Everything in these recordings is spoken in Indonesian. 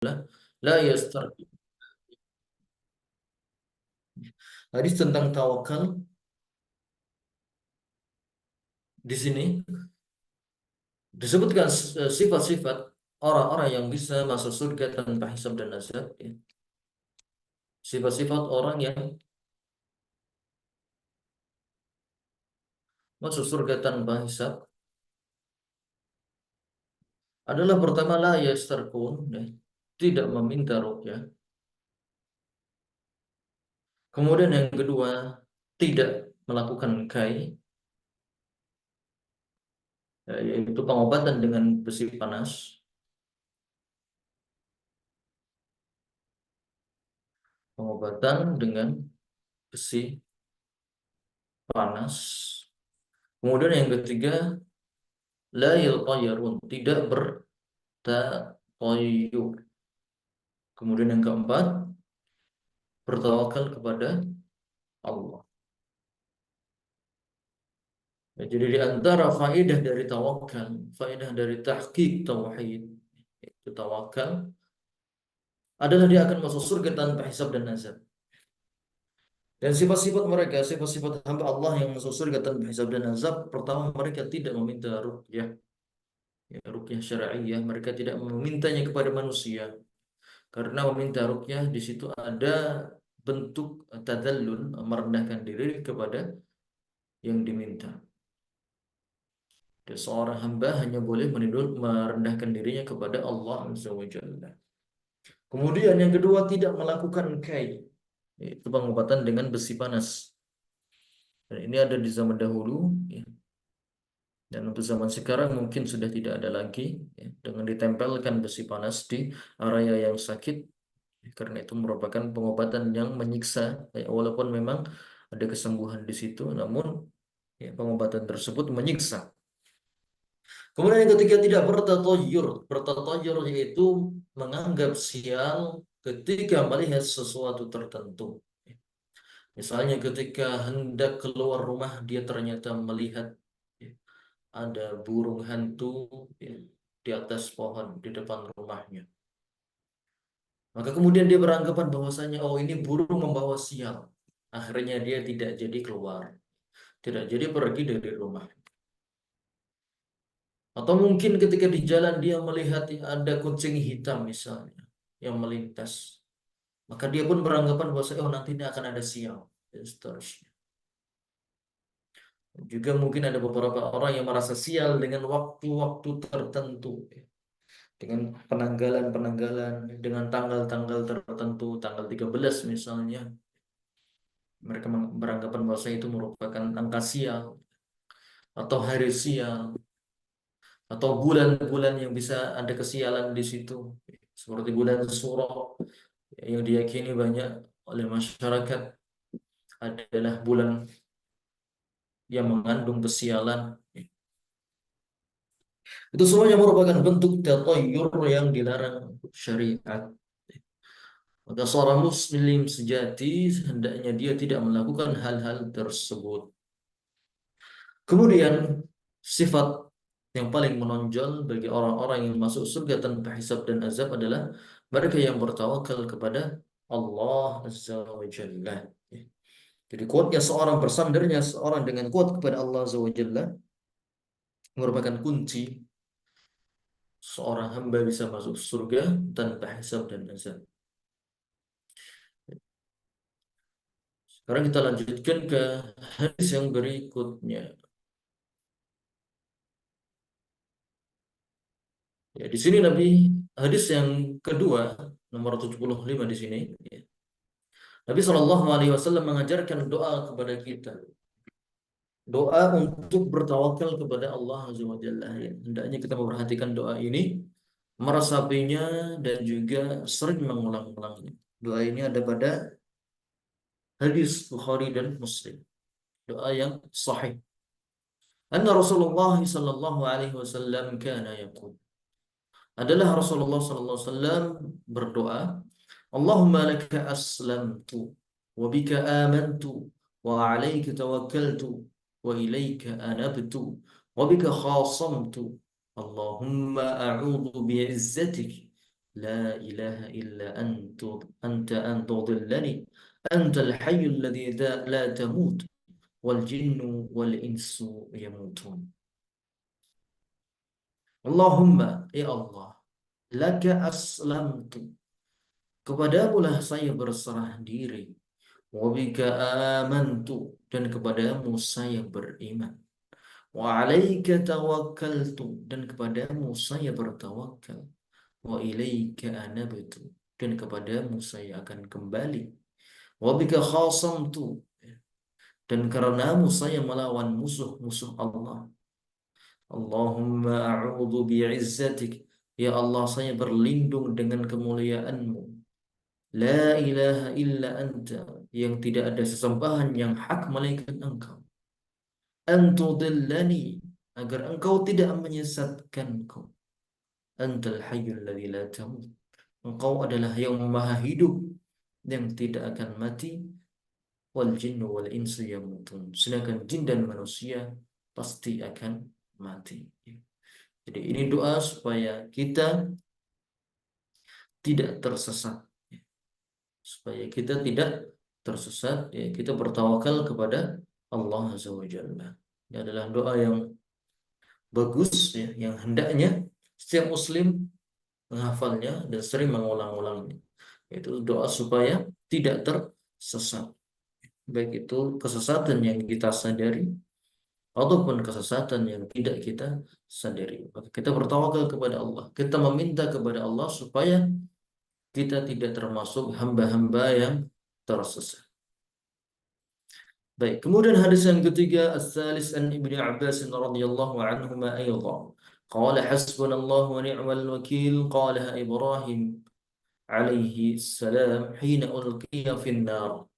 la yastarqun. Hadis tentang tawakal di sini disebutkan sifat-sifat orang-orang yang bisa masuk surga tanpa hisab dan azab, ya. Sifat-sifat orang yang masuk surga tanpa hisab adalah pertama la yastarqun, ya, tidak meminta ruqyah. Kemudian yang kedua, tidak melakukan kai, ya, yaitu pengobatan dengan besi panas. Pengobatan dengan besi panas. Kemudian yang ketiga, la yatayarun, tidak bertatayyur. Kemudian yang keempat, bertawakal kepada Allah. Ya, jadi di antara faedah dari tawakal, faedah dari tahqiq tauhid, itu tawakal adalah dia akan masuk surga tanpa hisab dan azab. Dan sifat-sifat mereka, sifat-sifat hamba Allah yang masuk surga tanpa hisab dan azab, pertama mereka tidak meminta ruqyah, ya, ruqyah syar'iyyah, mereka tidak memintanya kepada manusia. Karena meminta ruqyah di situ ada bentuk tadallul, merendahkan diri kepada yang diminta. Dan seorang hamba hanya boleh merendahkan dirinya kepada Allah Azza wa Jalla. Kemudian yang kedua, tidak melakukan kai, yaitu pengobatan dengan besi panas. Dan ini ada di zaman dahulu, ya. Dan untuk zaman sekarang mungkin sudah tidak ada lagi, ya, dengan ditempelkan besi panas di area yang sakit, karena itu merupakan pengobatan yang menyiksa, ya, walaupun memang ada kesembuhan di situ, namun, ya, pengobatan tersebut menyiksa. Kemudian yang ketiga, tidak bertatoyur. Bertatoyur yaitu menganggap sial ketika melihat sesuatu tertentu. Misalnya ketika hendak keluar rumah, dia ternyata melihat, ya, ada burung hantu, ya, di atas pohon di depan rumahnya. Maka kemudian dia beranggapan bahwasanya, oh, ini burung membawa sial. Akhirnya dia tidak jadi keluar, tidak jadi pergi dari rumah. Atau mungkin ketika di jalan dia melihat ada kucing hitam misalnya yang melintas. Maka dia pun beranggapan bahwa, oh, nanti ini akan ada sial, dan seterusnya. Juga mungkin ada beberapa orang yang merasa sial dengan waktu-waktu tertentu, ya. Dengan penanggalan-penanggalan, dengan tanggal-tanggal tertentu, tanggal 13 misalnya. Mereka beranggapan bahwa itu merupakan angka sial atau hari sial atau bulan-bulan yang bisa ada kesialan di situ. Seperti bulan Suro yang diyakini banyak oleh masyarakat adalah bulan yang mengandung kesialan. Itu semuanya merupakan bentuk tatayyur yang dilarang syariat. Maka seorang muslim sejati hendaknya dia tidak melakukan hal-hal tersebut. Kemudian sifat yang paling menonjol bagi orang-orang yang masuk surga tanpa hisab dan azab adalah mereka yang bertawakal kepada Allah Azza wa Jalla. Jadi kuatnya seorang, bersandarnya seorang dengan kuat kepada Allah Azza wa Jalla merupakan kunci seorang hamba bisa masuk surga tanpa hisab dan azab. Sekarang kita lanjutkan ke hadis yang berikutnya. Ya, di sini hadis yang kedua, nomor 75 di sini, ya. Nabi Shallallahu Alaihi Wasallam mengajarkan doa kepada kita, doa untuk bertawakal kepada Allah Azza wa Jalla. Ya. Hendaknya kita memperhatikan doa ini, meresapinya, dan juga sering mengulang-ulangnya. Doa ini ada pada hadis Bukhari dan Muslim. Doa yang sahih. Anna Rasulullah sallallahu alaihi wasallam kana yaqul. Adalah Rasulullah sallallahu alaihi wasallam berdoa, Allahumma laka aslamtu wa bika amantu wa alayka tawakkaltu wa ilayka anabtu wa bika khasamtu. Allahumma a'udzu bi'izzatik la ilaha illa anta an tudillani antal hayyul ladzi la tamut wal jinnu wal insu yamutun. Allahumma, ya Allah, laka aslamtu, kepadamu lah saya berserah diri, wa bika amantu, dan kepadamu saya beriman, wa alaika tawakkaltu, dan kepadamu saya bertawakal, wa ilaika anabtu, dan kepadamu saya akan kembali, wa bika khasamtu, dan karenamu saya melawan musuh-musuh Allah. Allahumma a'udzu bi'izzatik, ya Allah saya berlindung dengan kemuliaan-Mu. La ilaha illa anta, yang tidak ada sesembahan yang hak melainkan Engkau. Antudillani, agar Engkau tidak menyesatkanku. Antal hayyul ladzi la tamut, Engkau adalah yang maha hidup yang tidak akan mati. Wal jinnu wal insu yamutun, sedangkan jin dan manusia pasti akan mati. Jadi ini doa supaya kita tidak tersesat, supaya kita tidak tersesat, ya, kita bertawakal kepada Allah Azza wa Jalla. Ini adalah doa yang bagus, ya, yang hendaknya setiap muslim menghafalnya dan sering mengulang-ulangnya. Itu doa supaya tidak tersesat, baik itu kesesatan yang kita sadari ataupun kesesatan yang tidak kita sadari. Maka kita bertawakal kepada Allah, kita meminta kepada Allah supaya kita tidak termasuk hamba-hamba yang tersesat. Baik, kemudian hadis yang ketiga, as-salis an Ibnu Abbas radhiyallahu anhuma aydan. Qala hasbunallahu wa ni'mal wakil, qalaha Ibrahim alaihi salam hina ulqiya fin nar.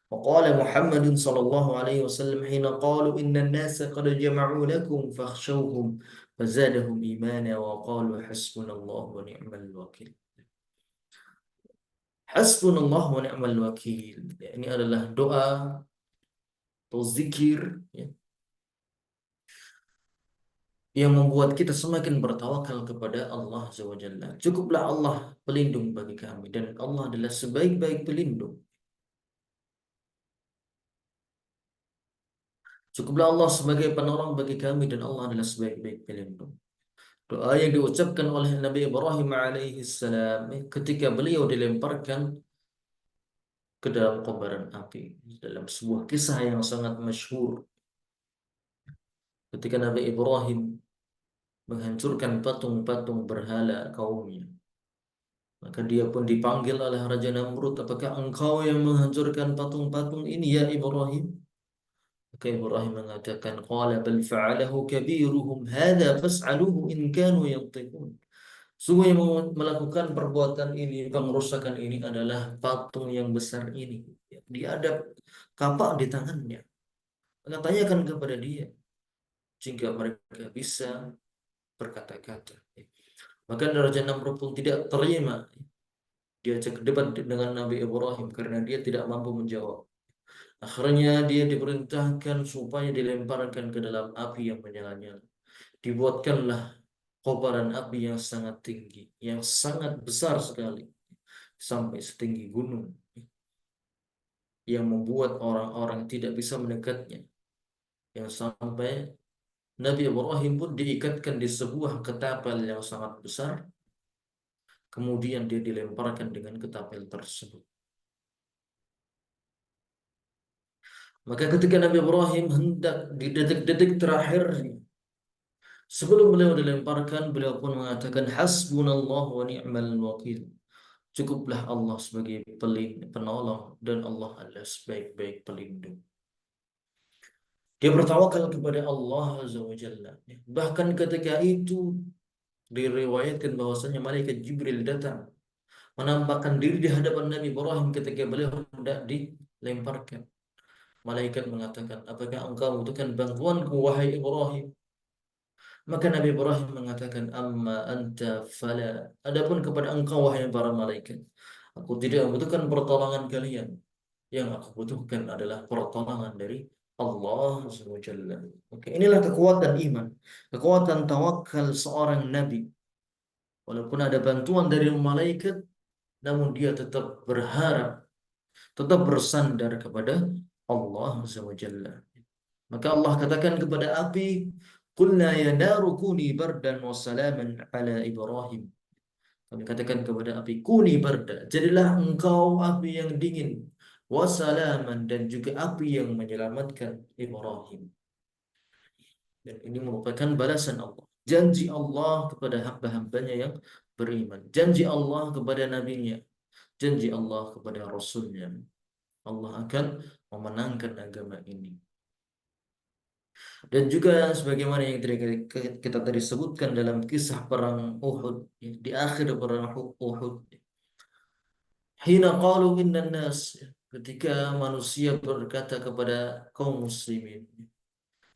وقال محمد صلى الله عليه وسلم حين قالوا إن الناس قد جمعوا لكم فاخشوهم فزادهم إيمانا وقالوا حسبنا الله ونعم الوكيل. Hasbunallah wa ni'mal wakil. Ya, ini adalah doa atau zikir, ya, yang membuat kita semakin bertawakal kepada Allah Azza wa Jalla. Cukuplah Allah pelindung bagi kami, dan Allah adalah sebaik-baik pelindung. Cukuplah Allah sebagai penolong bagi kami, dan Allah adalah sebaik-baik pelindung. Doa yang diucapkan oleh Nabi Ibrahim alaihi salam ketika beliau dilemparkan ke dalam kobaran api, dalam sebuah kisah yang sangat masyhur, ketika Nabi Ibrahim menghancurkan patung-patung berhala kaumnya. Maka dia pun dipanggil oleh Raja Namrud, apakah engkau yang menghancurkan patung-patung ini ya Ibrahim? Maka Ibrahim mengatakan, qala bal fa'alahu kabiruhum hadza fas'aluhu in kanu yantiqun. Sungguh yang melakukan perbuatan ini, pengerusakan ini adalah patung yang besar ini. Dia ada kapak di tangannya. Maka tanyakan kepada dia, jika mereka bisa berkata-kata. Maka Raja Namrud pun tidak terima. Dia cek debat dengan Nabi Ibrahim karena dia tidak mampu menjawab. Akhirnya dia diperintahkan supaya dilemparkan ke dalam api yang menyala-nyala. Dibuatkanlah kobaran api yang sangat tinggi, yang sangat besar sekali, sampai setinggi gunung, yang membuat orang-orang tidak bisa mendekatnya. Yang sampai Nabi Ibrahim pun diikatkan di sebuah ketapel yang sangat besar. Kemudian dia dilemparkan dengan ketapel tersebut. Maka ketika Nabi Ibrahim hendak di detik-detik terakhir sebelum beliau dilemparkan, beliau pun mengatakan hasbunallah wa ni'mal wakil. Cukuplah Allah sebagai penolong, dan Allah adalah sebaik-baik pelindung. Dia bertawakal kepada Allah Azza wa Jalla. Bahkan ketika itu diriwayatkan bahwasanya malaikat Jibril datang menampakkan diri di hadapan Nabi Ibrahim ketika beliau hendak dilemparkan. Malaikat mengatakan, apakah engkau membutuhkan bantuanku wahai Ibrahim? Maka Nabi Ibrahim mengatakan, amma anta fala. Adapun kepada engkau wahai para malaikat, aku tidak membutuhkan pertolongan kalian. Yang aku butuhkan adalah pertolongan dari Allah SWT. Oke, inilah kekuatan iman, kekuatan tawakal seorang nabi. Walaupun ada bantuan dari malaikat, namun dia tetap berharap, tetap bersandar kepada Allah Azza wa Jalla. Maka Allah katakan kepada api, "Qulna ya naru kuni bardan wa salaman ala Ibrahim." Kami katakan kepada api, "Kuni barda." Jadilah engkau api yang dingin, wa salaman, dan juga api yang menyelamatkan Ibrahim. Dan ini merupakan balasan Allah. Janji Allah kepada hamba-hambanya yang beriman. Janji Allah kepada nabinya. Janji Allah kepada rasulnya. Allah akan memenangkan agama ini. Dan juga sebagaimana yang kita tadi sebutkan dalam kisah perang Uhud, di akhir perang Uhud, hina qalu innan nas, ketika manusia berkata kepada kaum muslimin,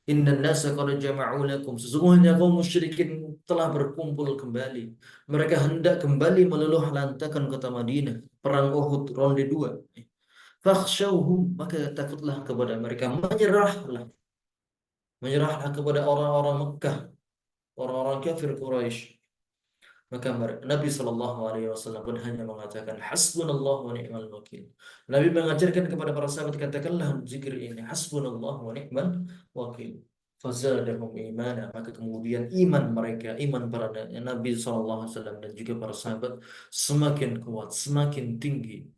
innan nasa qad jama'u lakum, sesungguhnya kaum musyrikin telah berkumpul kembali. Mereka hendak kembali meluluh lantakan kota Madinah. Perang Uhud ronde 2. Fakhshawhum, maka takutlah kepada mereka, menyerahlah kepada orang-orang Mekah, orang-orang kafir Quraisy. Maka Nabi Shallallahu Alaihi Wasallam pun hanya mengatakan Hasbunallah wa ni'mal wakil. Nabi mengajarkan kepada para sahabat, katakanlah zikir ini, Hasbunallah wa ni'mal wakil. Fazadahum imana, maka kemudian iman mereka, iman para Nabi Shallallahu Alaihi Wasallam dan juga para sahabat semakin kuat, semakin tinggi.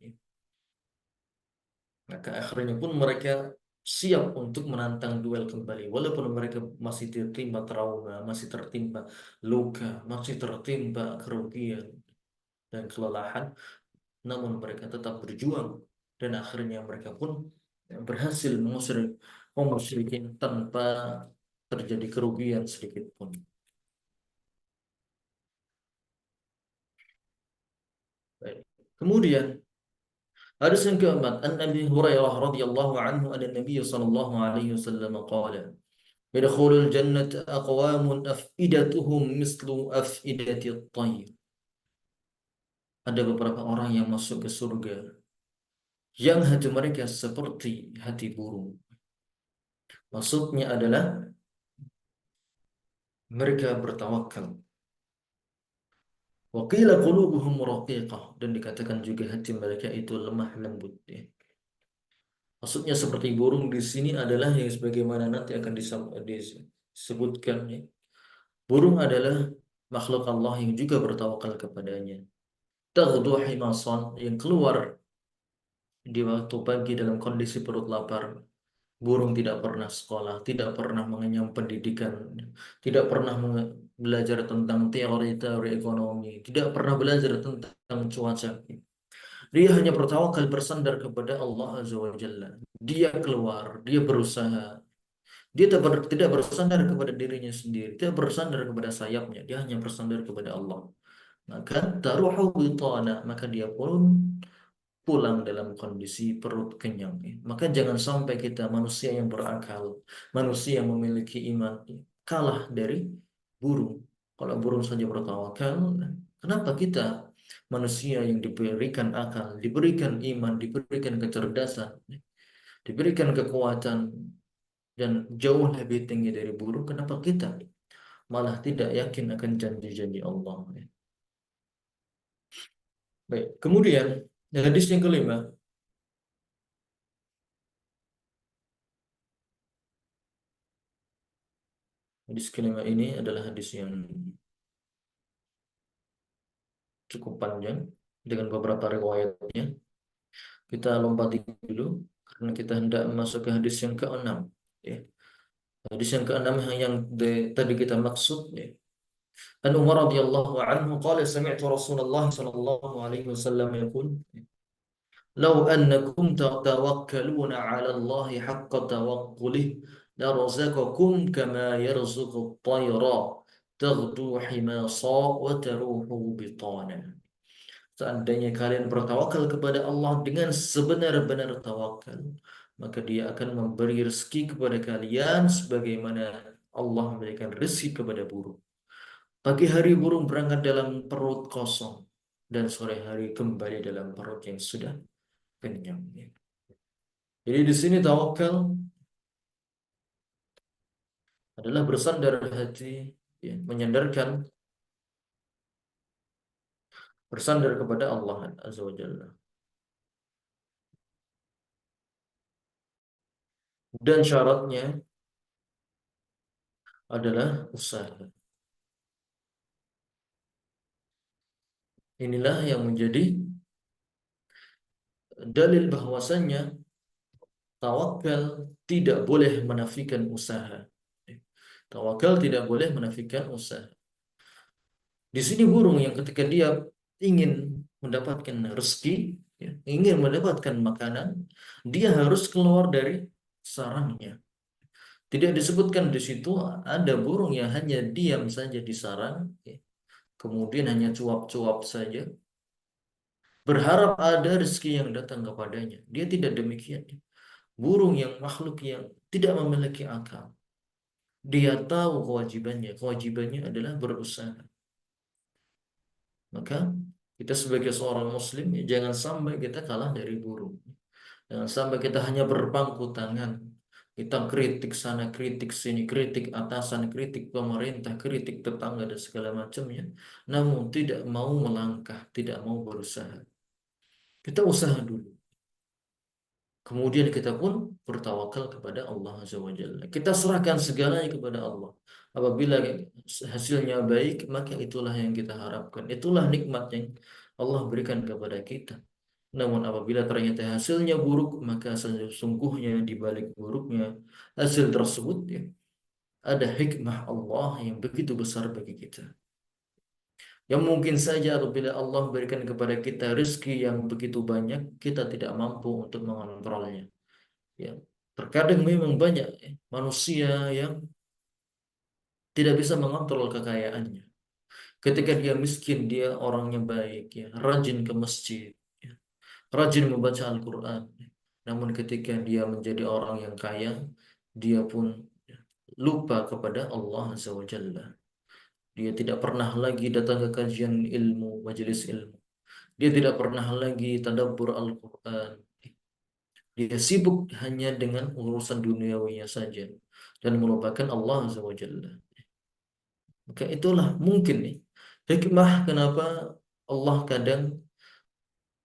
Maka akhirnya pun mereka siap untuk menantang duel kembali, walaupun mereka masih tertimpa trauma, masih tertimpa luka, masih tertimpa kerugian dan kelelahan, namun mereka tetap berjuang, dan akhirnya mereka pun berhasil mengusir kaum musyrikin tanpa terjadi kerugian sedikit pun. Baik. Kemudian hadis yang keempat, an Abi Hurairah radhiyallahu anhu an Nabi sallallahu alaihi wasallam qala, yadkhulul jannata aqwamun afidatuhum mislu afidati at-tayr. Ada beberapa orang yang masuk ke surga yang hati mereka seperti hati burung. Maksudnya adalah mereka bertawakal. Wa qila qulubuhum raqiqah, dan dikatakan juga hati mereka itu lemah lembut, ya. Maksudnya seperti burung di sini adalah yang sebagaimana nanti akan disebutkan, ya. Burung adalah makhluk Allah yang juga bertawakal kepadanya. Taghdu himasan, yang keluar di waktu pagi dalam kondisi perut lapar. Burung tidak pernah sekolah, tidak pernah mengenyam pendidikan, tidak pernah belajar tentang teori-teori ekonomi, tidak pernah belajar tentang cuaca. Dia hanya bertawakal, bersandar kepada Allah Azza wa Jalla. Dia keluar, dia berusaha. Dia tidak bersandar kepada dirinya sendiri, tidak bersandar kepada sayapnya, dia hanya bersandar kepada Allah. Maka taruhu bitana, maka dia pun pulang dalam kondisi perut kenyang, ya. Maka jangan sampai kita manusia yang berakal, manusia yang memiliki iman, kalah dari burung. Kalau burung saja bertawakal, kenapa kita manusia yang diberikan akal, diberikan iman, diberikan kecerdasan, diberikan kekuatan, dan jauh lebih tinggi dari burung, kenapa kita malah tidak yakin akan janji-janji Allah, ya? Baik, kemudian hadis yang kelima. Hadis kelima ini adalah hadis yang cukup panjang dengan beberapa riwayatnya. Kita lompati dulu karena kita hendak masuk ke hadis yang keenam, ya. Hadis yang keenam yang tadi kita maksud, ya. An Umar radhiyallahu anhu qala sami'tu Rasulullah sallallahu alaihi wasallam yaqul, law annakum tatawakkaluna 'ala Allah haqqa tawakkulih la razaqakum kama yarzuqu at-tayra taghdu himasa wa taruhu bitana. Seandainya kalian bertawakal kepada Allah dengan sebenar-benar tawakal, maka Dia akan memberi rezeki kepada kalian sebagaimana Allah memberikan rezeki kepada burung. Pagi hari burung berangkat dalam perut kosong, dan sore hari kembali dalam perut yang sudah kenyang. Jadi di sini tawakal adalah bersandar hati, ya, menyandarkan bersandar kepada Allah Azza wa Jalla. Dan syaratnya adalah usaha. Inilah yang menjadi dalil bahwasannya tawakal tidak boleh menafikan usaha. Tawakal tidak boleh menafikan usaha. Di sini burung yang ketika dia ingin mendapatkan rezeki, ya, ingin mendapatkan makanan, dia harus keluar dari sarangnya. Tidak disebutkan di situ ada burung yang hanya diam saja di sarang, ya, kemudian hanya cuap-cuap saja, berharap ada rezeki yang datang kepadanya. Dia tidak demikian. Burung yang makhluk yang tidak memiliki akal. Dia tahu kewajibannya. Kewajibannya adalah berusaha. Maka kita sebagai seorang muslim, ya, jangan sampai kita kalah dari burung. Jangan sampai kita hanya berpangku tangan. Kita kritik sana, kritik sini, kritik atasan, kritik pemerintah, kritik tetangga dan segala macamnya. Namun tidak mau melangkah, tidak mau berusaha. Kita usaha dulu. Kemudian kita pun bertawakal kepada Allah Azza wa Jalla. Kita serahkan segalanya kepada Allah. Apabila hasilnya baik, maka itulah yang kita harapkan. Itulah nikmat yang Allah berikan kepada kita. Namun apabila ternyata hasilnya buruk, maka sesungguhnya di balik buruknya hasil tersebut, ya, ada hikmah Allah yang begitu besar bagi kita. Yang mungkin saja apabila Allah berikan kepada kita rezeki yang begitu banyak, kita tidak mampu untuk mengontrolnya. Ya, terkadang memang banyak, ya, manusia yang tidak bisa mengontrol kekayaannya. Ketika dia miskin, dia orangnya baik, ya, rajin ke masjid, ya, rajin membaca Al-Quran. Namun ketika dia menjadi orang yang kaya, dia pun, ya, lupa kepada Allah Azza wa Jalla. Dia tidak pernah lagi datang ke kajian ilmu, majelis ilmu. Dia tidak pernah lagi tadabbur Al-Quran. Dia sibuk hanya dengan urusan duniawinya saja dan melupakan Allah Azza wa Jalla. Maka itulah mungkin nih hikmah kenapa Allah kadang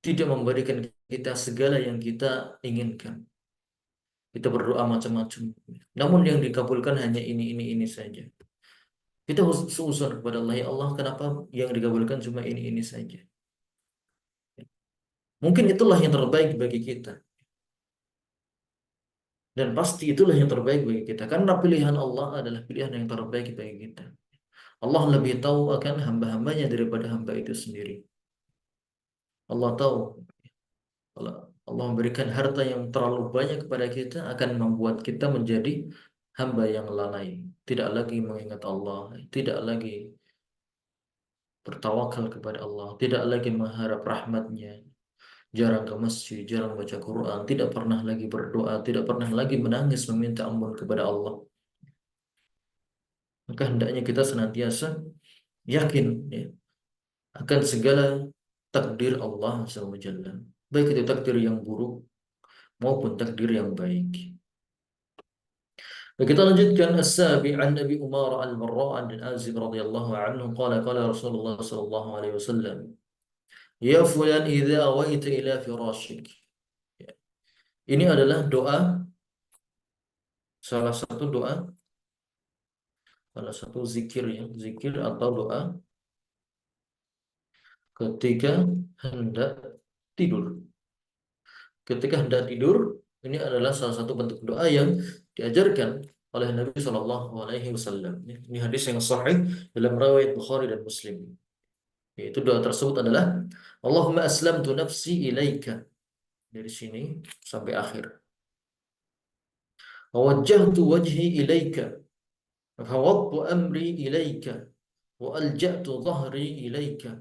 tidak memberikan kita segala yang kita inginkan. Kita berdoa macam-macam, namun yang dikabulkan hanya ini saja. Kita seuzon kepada Allah, ya Allah, kenapa yang dikabulkan cuma ini saja? Mungkin itulah yang terbaik bagi kita. Dan pasti itulah yang terbaik bagi kita. Karena pilihan Allah adalah pilihan yang terbaik bagi kita. Allah lebih tahu akan hamba-hambanya daripada hamba itu sendiri. Allah tahu kalau Allah memberikan harta yang terlalu banyak kepada kita akan membuat kita menjadi hamba yang lalai. Tidak lagi mengingat Allah. Tidak lagi bertawakal kepada Allah. Tidak lagi mengharap rahmatnya. Jarang ke masjid, jarang baca Quran. Tidak pernah lagi berdoa. Tidak pernah lagi menangis meminta ampun kepada Allah. Maka hendaknya kita senantiasa yakin, ya, akan segala takdir Allah SWT. Baik itu takdir yang buruk maupun takdir yang baik. Kita lanjutkan as-sabi an Nabi Umar al-Barra bin Azib radhiyallahu anhu qala Rasulullah sallallahu alaihi wasallam, ya fulan idza awaita ila firashik. Ini adalah doa, salah satu zikir, ya, zikir atau doa ketika hendak tidur. Ketika hendak tidur, ini adalah salah satu bentuk doa yang diajarkan oleh Nabi Shallallahu Alaihi Wasallam. Ini hadis yang sahih dalam riwayat Bukhari dan Muslim. Yaitu doa tersebut adalah Allahumma aslamtu nafsi ilaika, dari sini sampai akhir. Wajjahtu wajhi ilaika, fawwadtu amri ilaika, wa alja'tu dhahri ilaika,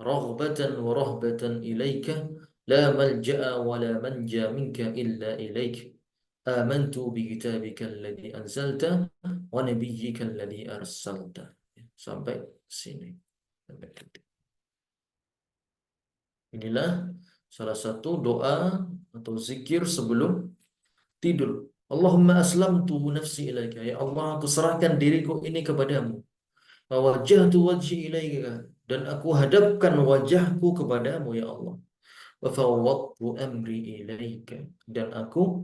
raghbatan wa rahbatan ilaika, la malja'a wa la manja minka illa ilaik. Amantu bi kitabika alladhi anzalta wa nabiyyika alladhi arsalta. Sampai sini. Inilah salah satu doa atau zikir sebelum tidur. Allahumma aslamtu nafsi ilaika. Ya Allah, aku serahkan diriku ini kepadamu. Wa wajjahtu wajhi ilaika. dan aku hadapkan wajahku kepadamu ya Allah. Wa fawwadtu amri ilaika, dan aku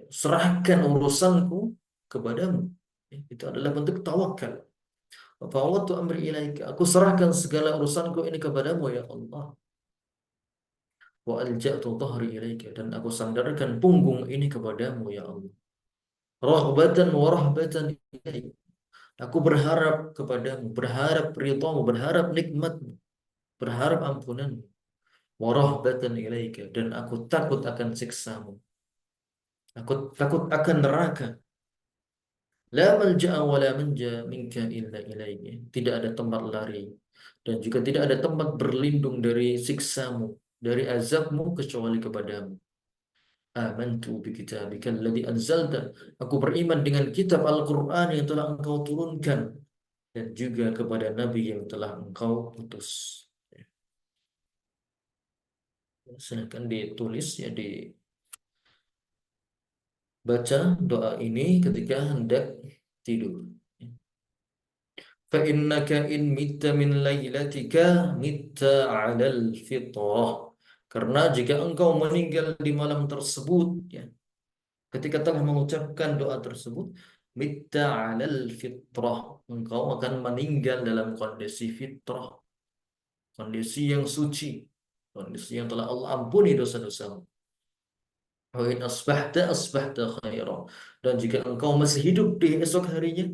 serahkan urusanku kepadamu. Itu adalah bentuk tawakal. Wa fawwadtu amri ilaika, aku serahkan segala urusanku ini kepadamu ya Allah. Wa alja'tu dhahri ilaika, dan aku sandarkan punggung ini kepadamu ya Allah. Raghbatan wa rahbatan ilaika, aku berharap kepadamu, berharap ridhamu, berharap nikmatmu, berharap ampunanmu. Wa rahbatan ilaika, dan aku takut akan siksamu. Aku takut akan neraka. La malja'a wa la manja minka illa ilaika, tidak ada tempat lari dan juga tidak ada tempat berlindung dari siksamu, dari azabmu kecuali kepadamu. Amantu bi kitabika alladhi anzalta, aku beriman dengan kitab Al-Qur'an yang telah engkau turunkan dan juga kepada nabi yang telah engkau utus. Silahkan ditulis ya, dibaca doa ini ketika hendak tidur. Fa innaka in mitta min lailatika mitta 'alal fitrah. Karena jika engkau meninggal di malam tersebut, ya, ketika telah mengucapkan doa tersebut, mitta 'alal fitrah, engkau akan meninggal dalam kondisi fitrah, kondisi yang suci, kondisi yang telah Allah ampuni dosa-dosamu. Wa in asbahta asbahta khaira. Dan jika engkau masih hidup di esok harinya,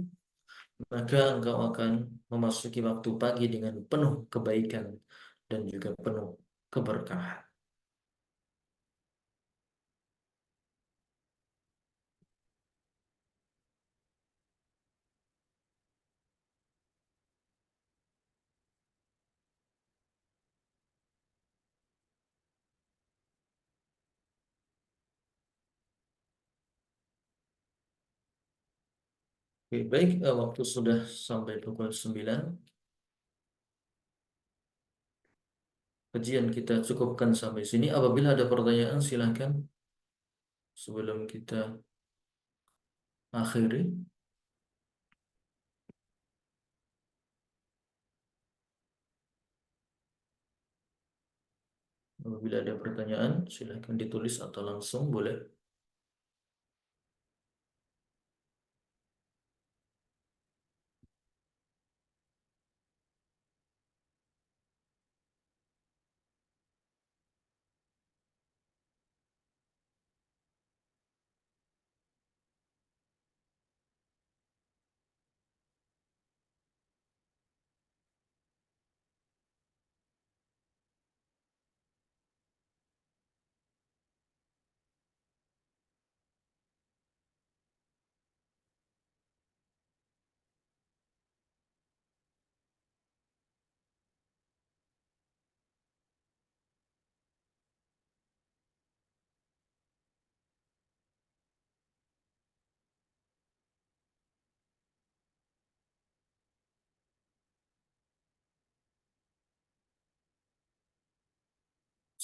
maka engkau akan memasuki waktu pagi dengan penuh kebaikan dan juga penuh keberkahan. Oke, baik, waktu sudah sampai pukul 9. Kajian kita cukupkan sampai sini. Apabila ada pertanyaan silakan sebelum kita akhiri. Apabila ada pertanyaan silakan ditulis atau langsung boleh.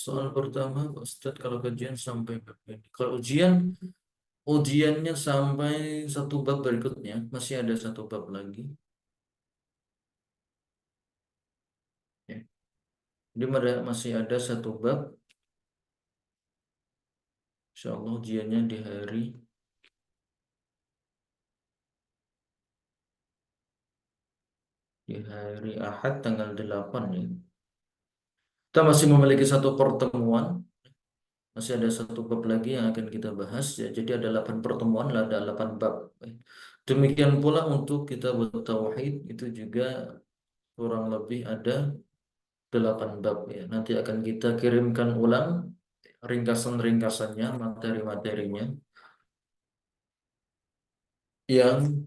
Soal pertama, Pak Ustadz, kalau kajian sampai berapa ini? Kalau ujiannya sampai satu bab berikutnya, masih ada satu bab lagi. Ya. Jadi masih ada satu bab. Insya Allah ujiannya di hari Ahad tanggal 8 ya. Kita masih memiliki satu pertemuan, masih ada satu bab lagi yang akan kita bahas ya. Jadi ada 8 pertemuan, ada 8 bab. Demikian pula untuk kita bertauhid itu juga kurang lebih ada 8 bab ya. Nanti akan kita kirimkan ulang ringkasan-ringkasannya, materi-materinya yang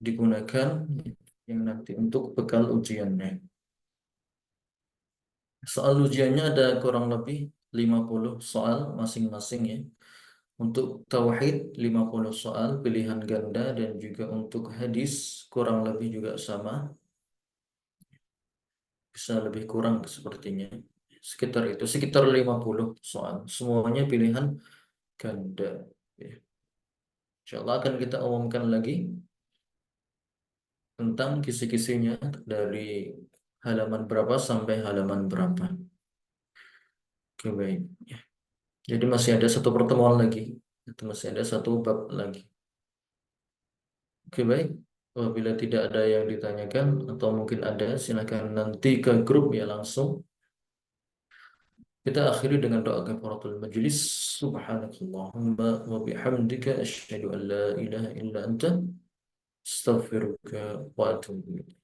digunakan yang nanti untuk bekal ujiannya. Soal ujiannya ada kurang lebih 50 soal masing-masing ya. Untuk tauhid 50 soal pilihan ganda dan juga untuk hadis kurang lebih juga sama, bisa lebih kurang sepertinya. Sekitar itu, sekitar 50 soal. Semuanya pilihan ganda. Ya. Insya Allah akan kita umumkan lagi tentang kisi-kisinya dari halaman berapa sampai halaman berapa. Oke, baik. Ya. Jadi masih ada satu pertemuan lagi. Itu masih ada satu bab lagi. Oke, baik. Apabila tidak ada yang ditanyakan atau mungkin ada, silakan nanti ke grup ya langsung. Kita akhiri dengan doa kafaratul majlis. Subhanakallahumma wa bihamdika asyhadu an la ilaha illa anta astaghfiruka wa atubu ilaik.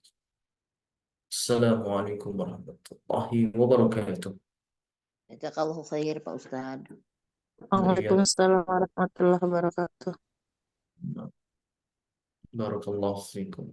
Assalamualaikum warahmatullahi wabarakatuh. Jazakallahu khair Pak Ustadz. Iya, Waalaikumsalam warahmatullahi wabarakatuh. barakallahu fikum.